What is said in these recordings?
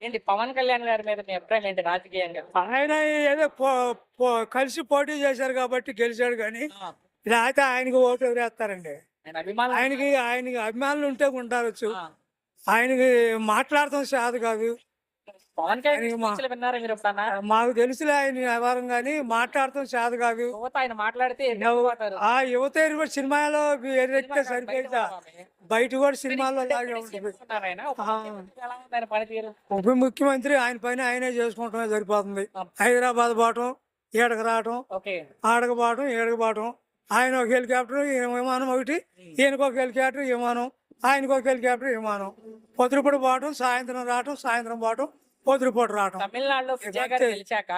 ఏంటి పవన్ కళ్యాణ్ గారి మీద మీ అభిప్రాయం ఏంటి రాజకీయంగా? ఆయన ఏదో కలిసి పోటీ చేశారు కాబట్టి గెలిచాడు కానీ ఆ! లేకపోతే ఆయనకి ఓటు ఎవరేస్తారండి. ఆయన అభిమానులు ఆయనకి అభిమానులు ఉంటే ఉండవచ్చు. ఆ! ఆయనకి మాట్లాడటం చేత కాదు. పవన్ కళ్యాణ్ ఆయనకి స్పీచ్‌లు విన్నారా మీరు ఎప్పుడన్నా? మాకు తెలుసులే ఆయన వ్యవహారం కానీ మాట్లాడటం చేత కాదు. యువత ఆయన మాట్లాడితే ఎగిరిపోతారు. ఆ యువత కూడా సినిమాలో ఎరెక్తే సరిపోయిందా, బయట కూడా సినిమాలో లాగే ఉంటుంది. ఆయన ఎలా ఉంది ఆయన పనితీరు? ఉప ముఖ్యమంత్రి ఆయన పని ఆయనే చేసుకుంటమే సరిపోతుంది. హైదరాబాద్ పోవటం, ఈడకు రావటం, ఓకే. ఆడకు పోవటం, ఈడకు పోవటం. ఆయన ఒక హెలికాప్టర్, ఈయన విమానం ఒకటి, ఈయనకు ఒక హెలికాప్టర్ విమానం, ఆయనకు ఒక హెలికాప్టర్ విమానం. పొద్దుపూట పోవటం, సాయంత్రం రావటం, సాయంత్రం పోవటం, పొద్దుపూట రావటం. తమిళనాడులో విజయ్ గారు గెలిచాక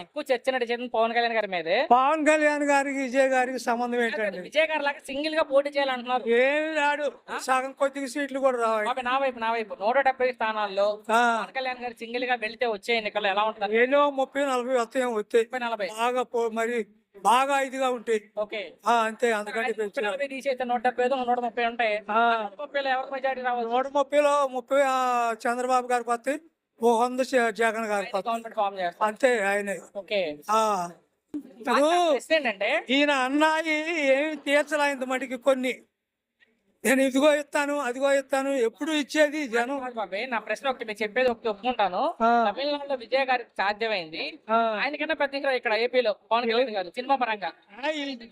ఎక్కువ చర్చ నడిచేది పవన్ కళ్యాణ్ గారి మీదే. పవన్ కళ్యాణ్ గారికి విజయ్ గారికి సంబంధం ఏంటండి? విజయ్ గారి లాగా సింగిల్ గా పోటీ చేయాలంటున్నారు. ఏమి రాడు, సగం కొద్దిగా సీట్లు కూడా రావాలి. బాబాయ్ నా వైపు 170 స్థానాల్లో పవన్ కళ్యాణ్ గారు సింగిల్ గా వెళ్తే వచ్చే ఎన్నికల్లో ఎలా ఉంటారు? ఎన్నో 30-40 వస్తాయి వస్తాయి 30-40 బాగా మరి బాగా ఇదిగా ఉంటాయి. ఓకే. అంతే, అందుకంటే 30 తీసేస్తే 175 130 ఉంటాయి. 130లో ఎవరికి మెజారిటీ రావాలి? 130లో 30 చంద్రబాబు గారికి వస్తాయి, 100 జగన్ గారికి వస్తాయి. గవర్నమెంట్ ఫామ్ చేస్తారు. అంతే ఆయనే. ఓకే. ఇప్పుడు ఏంటంటే ఈయన అన్నాయి ఏమి తీర్చలేంత మటుకి కొన్ని. నేను ఇదిగో ఇస్తాను అదిగో ఇస్తాను ఎప్పుడు ఇచ్చేది జనం. బాబాయ్ నా ప్రశ్న ఒకటి, మీరు చెప్పేది ఒకటి ఒప్పుకుంటాను. తమిళనాడులో విజయ్ గారికి సాధ్యమైంది, ఆయనకన్నా పెద్ద హీరో ఇక్కడ ఏపీలో పవన్ కళ్యాణ్ గారు సినిమా పరంగా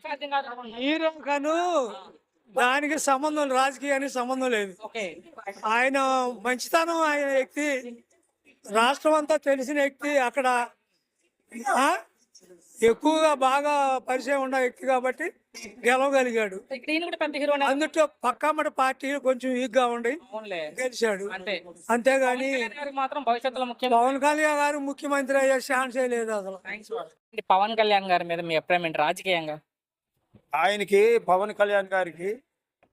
సాధ్యం కాదు. హీరో కాను దానికి సంబంధం, రాజకీయానికి సంబంధం లేదు. ఓకే. ఆయన మంచితనం, ఆయన వ్యక్తి రాష్ట్రం అంతా తెలిసిన వ్యక్తి, అక్కడ ఎక్కువగా బాగా పరిచయం ఉన్న వ్యక్తి కాబట్టి గెలవగలిగాడు. ఇక్కడ ఈయన కూడా పెద్ద హీరో అందులో పక్కమ్మటి పార్టీ కొంచెం వీక్ గా ఉండి గెలిచాడు. అంతేగాని మాత్రం భవిష్యత్తులో పవన్ కళ్యాణ్ గారు ముఖ్యమంత్రి అయ్యే ఛాన్సే లేదు అసలు. పవన్ కళ్యాణ్ గారి మీద మీ అభిప్రాయం ఏంటి రాజకీయంగా? ఆయనకి పవన్ కళ్యాణ్ గారికి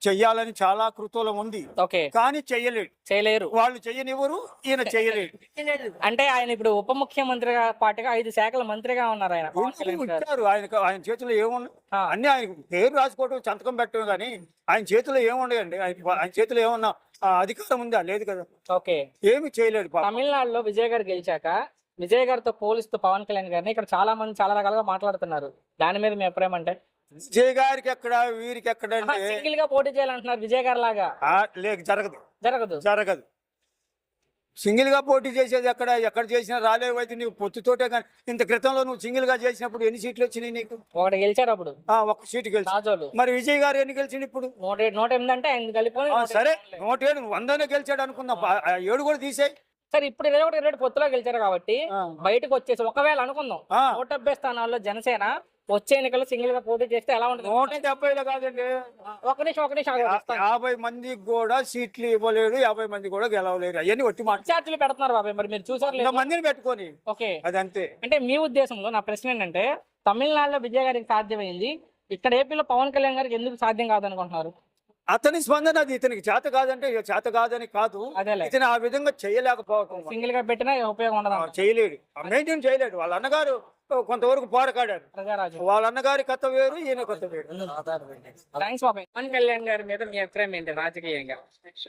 చెయ్యాలని చాలా కృతులం ఉంది, ఓకే, కానీ చేయలేరు. వాళ్ళు చెయ్యనివ్వరు, ఈయన చేయలేడు. అంటే ఆయన ఇప్పుడు ఉప ముఖ్యమంత్రిగా పాటుగా 5 శాఖల మంత్రిగా ఉన్నారు ఆయన. ఇచ్చారు ఆయన చేతిలో ఏముంది? అన్ని ఆయన పేరు రాసుకోవడం, సంతకం పెట్టడం, కానీ ఆయన చేతిలో ఏముండయండి. ఆయన చేతిలో ఏమన్నా అధికారం ఉందా? లేదు కదా. ఓకే. ఏమి చేయలేడు. తమిళనాడులో విజయ్ గారు గెలిచాక విజయ్ గారితో పోలిస్తూ పవన్ కళ్యాణ్ గారిని ఇక్కడ చాలా మంది చాలా రకాలుగా మాట్లాడుతున్నారు. దాని మీద మీ అభిప్రాయం అంటే? విజయ్ గారికి ఎక్కడ, వీరికి ఎక్కడ సింగిల్ గా పోటీ చేయాలంటున్నారు విజయ్ గారి లాగా. లేదు, జరగదు. సింగిల్ గా పోటీ చేసేది ఎక్కడ చేసినా రాలేవైతే నీవు పొత్తుతోటే. కానీ ఇంత క్రితంలో నువ్వు సింగిల్ గా చేసినప్పుడు ఎన్ని సీట్లు వచ్చినాయి నీకు? ఒకటి గెలిచారు అప్పుడు, ఒక సీటు గెలిచారు. మరి విజయ్ గారు ఎన్ని గెలిచింది ఇప్పుడు? 108 అంటే ఆయన కలిపి సరే, 107 100 గెలిచాడు అనుకుందాం, 7 కూడా తీసేయి. సరే, ఇప్పుడు 21 పొత్తులో గెలిచారు కాబట్టి బయటకు వచ్చేసి ఒకవేళ అనుకుందాం 170 స్థానాల్లో జనసేన వచ్చే ఎన్నికల్లో సింగిల్ గా పోటీ చేస్తే ఎలా ఉంటుంది? 170 కాదండి, ఒక నిమిషం 50 మందికి కూడా సీట్లు ఇవ్వలేడు, 50 మంది కూడా గెలవలేరు. అవన్నీ ఒట్టి ఛార్జీలు పెడుతున్నారు బాబాయ్, మరి మీరు చూసారు మందిని పెట్టుకొని. ఓకే, అదంతే. అంటే మీ ఉద్దేశంలో నా ప్రశ్న ఏంటంటే, తమిళనాడులో విజయ్ గారికి సాధ్యమైంది, ఇక్కడ ఏపీలో పవన్ కళ్యాణ్ గారికి ఎందుకు సాధ్యం కాదనుకుంటున్నారు? అతని స్పందన అది. ఇతనికి చేత కాదంటే చేత కాదని కాదు, ఇతను ఆ విధంగా చేయలేకపోవటం. సింగిల్ గా పెట్టినా ఉపయోగం ఉండదు, చేయలేడు, మెయింటైన్ చేయలేడు. వాళ్ళ అన్నగారు కొంతవరకు పోరాడారు. వాళ్ళ అన్నగారి కథ వేరు, ఈయన కథ వేరు. థాంక్స్ బాబాయ్. పవన్ కళ్యాణ్ గారి మీద మీ అభిప్రాయం ఏంటి రాజకీయంగా?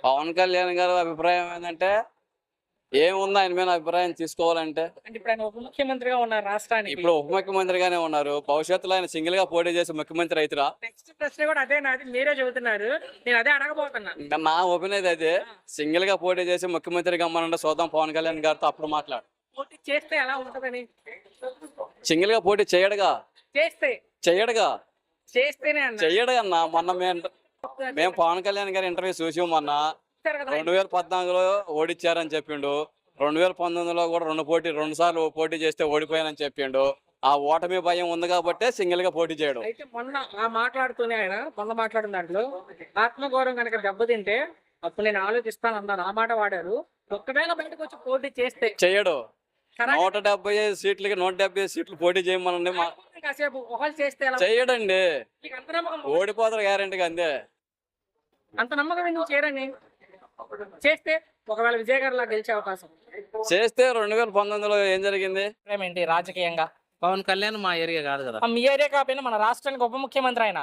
పవన్ కళ్యాణ్ గారి అభిప్రాయం ఏంటంటే, ఏముంది ఆయన మీద అభిప్రాయం తీసుకోవాలంటే, ఇప్పుడు ఆయన ఉప ముఖ్యమంత్రిగా ఉన్నారు రాష్ట్రానికి. ఇప్పుడు ఉప ముఖ్యమంత్రిగానే ఉన్నారు, భవిష్యత్తులో ఆయన సింగిల్ గా పోటీ చేసి ముఖ్యమంత్రి అవుతారా? నెక్స్ట్ ప్రశ్న కూడా అదే నాది, మీరే చెబుతున్నారు, నేను అదే అడగబోతున్నా. నా ఒపీనియన్ అయితే సింగిల్ గా పోటీ చేసి ముఖ్యమంత్రి గమ్మనంటే చూద్దాం పవన్ కళ్యాణ్ గారితో, అప్పుడు మాట్లాడు. పోటీ చేస్తే ఎలా ఉంటదని? సింగిల్ గా పోటీ చేయడుగా, చేస్తేనే అన్న చెయ్యడుగా. మొన్న మేము పవన్ కళ్యాణ్ గారి ఇంటర్వ్యూ చూసి మొన్న 2014లో ఓడిచ్చారని చెప్పిండు, 2019లో కూడా 2 సార్లు పోటీ చేస్తే ఓడిపోయానని చెప్పిండు. ఆ ఓటమి భయం ఉంది కాబట్టి సింగిల్ గా పోటీ చేయడం. అయితే మొన్న మాట్లాడుతూనే ఆయన మాట్లాడిన దాంట్లో ఆత్మగౌరవం కనుక దెబ్బతింటే అప్పుడు నేను ఆలోచిస్తాను అన్నారు, ఆ మాట వాడారు. ఒకవేళ బయటకు వచ్చి పోటీ చేస్తే చెయ్యడు. 175 సీట్లకి 170 సీట్లు పోటీ చేయమనండి. కాసేపు ఒకళ్ళు చేస్తే చెయ్యడండి, ఓడిపోతారు గ్యారెంటీగా. అంతే. అంత నమ్మకం ఎందుకు చేయరని? చేస్తే ఒకవేళ విజయ్ గారు లాగా గెలిచే అవకాశం చేస్తే 2019లో ఏం జరిగింది? ఏంటి రాజకీయంగా? పవన్ కళ్యాణ్ మా ఏరియా కాదు కదా. మీ ఏరియా కాకపోయినా మన రాష్ట్రానికి ఉప ముఖ్యమంత్రి ఆయన.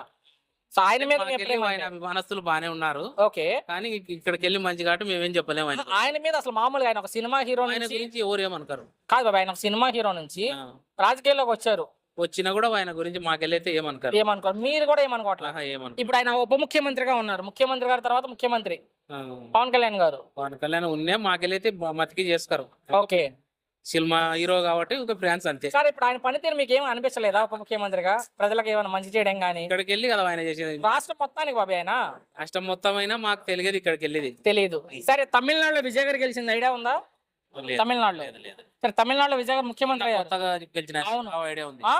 సో ఆయన మీద మీ మాకెళ్ళి అభిప్రాయం ఆయన ఏంటి? అభిమానస్తులు బానే ఉన్నారు, ఓకే. కానీ ఇక్కడికి వెళ్ళి మంచి కాబట్టి మేమేం చెప్పలేము. ఆయన మీద అసలు మామూలుగా ఆయన ఒక సినిమా హీరో ఆయన నుంచి గురించి ఎవరు ఏమనుకోరు. కాదు బాబా, ఆయన ఒక సినిమా హీరో నుంచి ఆ. రాజకీయాల్లోకి వచ్చారు, వచ్చినా కూడా ఆయన గురించి మాకెళ్ళైతే ఏమనుకోరు. ఏమనుకోరు, మీరు కూడా ఏమనుకోవట్లేదు. ఆహా, ఏమనుకోరు. ఇప్పుడు ఆయన ఉప ముఖ్యమంత్రిగా ఉన్నారు, ముఖ్యమంత్రి గారి తర్వాత ముఖ్యమంత్రి ఆ. పవన్ కళ్యాణ్ గారు. పవన్ కళ్యాణ్ ఉన్నే మాకెళ్ళైతే మతికి చేసుకోరు. ఓకే. సినిమా హీరో కాబట్టి ఒక ఫ్రాన్స్ అంతే. సార్ ఇప్పుడు ఆయన పనితీరు మీకు ఏమీ అనిపించలేదా ఉప ముఖ్యమంత్రిగా? ప్రజలకు ఏమైనా మంచి చేయడం గానీ ఇక్కడికి వెళ్ళి కదా ఆయన చేసేది. రాష్ట్రం మొత్తానికి బాబాయ్ ఆయన రాష్ట్రం మొత్తం అయినా మాకు తెలియదు ఇక్కడికి వెళ్ళేది. తెలియదు. సరే తమిళనాడులో విజయ్ గారు గెలిచింది ఐడియా ఉందా? లేదు. తమిళనాడులో లేదు. సరే తమిళనాడులో విజయ్ గారు ముఖ్యమంత్రి అయ్యారు. కొత్తగా గెలిచిన అవును. ఐడియా ఉంది. ఆ?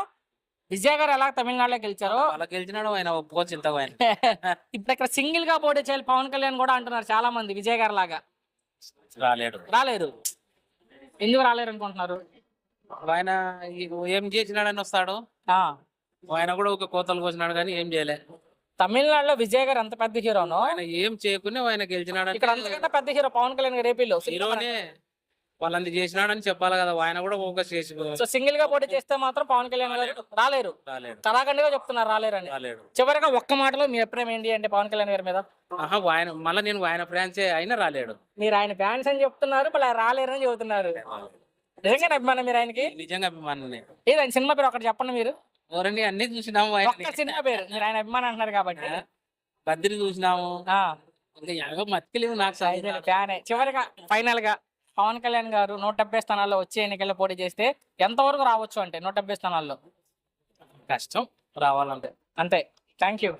విజయ్ గారు ఎలా తమిళనాడులో గెలిచారో అలా గెలిచినాడు ఆయన ఒప్పుకోవచ్చు ఇంతగా ఆయన. ఇప్పుడు ఇక్కడ సింగిల్ గా పోటీ చేయాలి పవన్ కళ్యాణ్ కూడా అంటున్నారు చాలా మంది, విజయ్ గారు లాగా. రాలేడు. రాలేరు. ఎందుకు రాలేరు అనుకుంటున్నారు? ఆయన ఏం చేసినాడని వస్తాడు. ఆ ఆయన కూడా ఒక కోతలు కోసినాడు కానీ ఏం చేయలే. తమిళనాడులో విజయ్ గారు ఎంత పెద్ద హీరోనో ఆయన ఏం చేయకుండా ఆయన గెలిచినాడు. ఇక్కడ అంతకంటే పెద్ద హీరో పవన్ కళ్యాణ్ గారు ఏపీలో. హీరోనే వాళ్ళని చేసినాడని చెప్పాలి కదా. ఆయన కూడా ఫోకస్ చేసి సో సింగిల్ గా పోటీ చేస్తే మాత్రం పవన్ కళ్యాణ్ గారు రాలేరు. రాలేడు. కరాఖండిగా చెప్తున్నారు రాలేరని. రాలేడు. చివరిగా ఒక్క మాటలో మీ అభిప్రాయం ఏంటి అంటే పవన్ కళ్యాణ్ గారి మీద? ఆహా, ఆయన మళ్ళీ నేను ఆయన ఫ్రాన్సే అయినా రాలేడు. మీరు ఆయన ఫ్యాన్స్ అని చెప్తున్నారు, మళ్ళీ రాలేరని చెబుతున్నారు. నిజంగా అభిమానం మీరు ఆయనకి? నిజంగా అభిమానులే. ఏది ఆయన సినిమా పేరు ఒకటి చెప్పండి మీరు. ఎవరండి అన్ని చూసినాము. ఒక్క సినిమా పేరు, మీరు ఆయన అభిమానం అంటున్నారు కాబట్టి. బద్రి చూసినాము. ఆ ఇంకా ఎవరో మతికిలేవు నాకు సాయం. ఫ్యానే. చివరిగా ఫైనల్ గా పవన్ కళ్యాణ్ గారు 170 స్థానాల్లో వచ్చే ఎన్నికల్లో పోటీ చేస్తే ఎంతవరకు రావచ్చు అంటే 170 స్థానాల్లో? కష్టం రావాలంటే. అంతే. Thank you.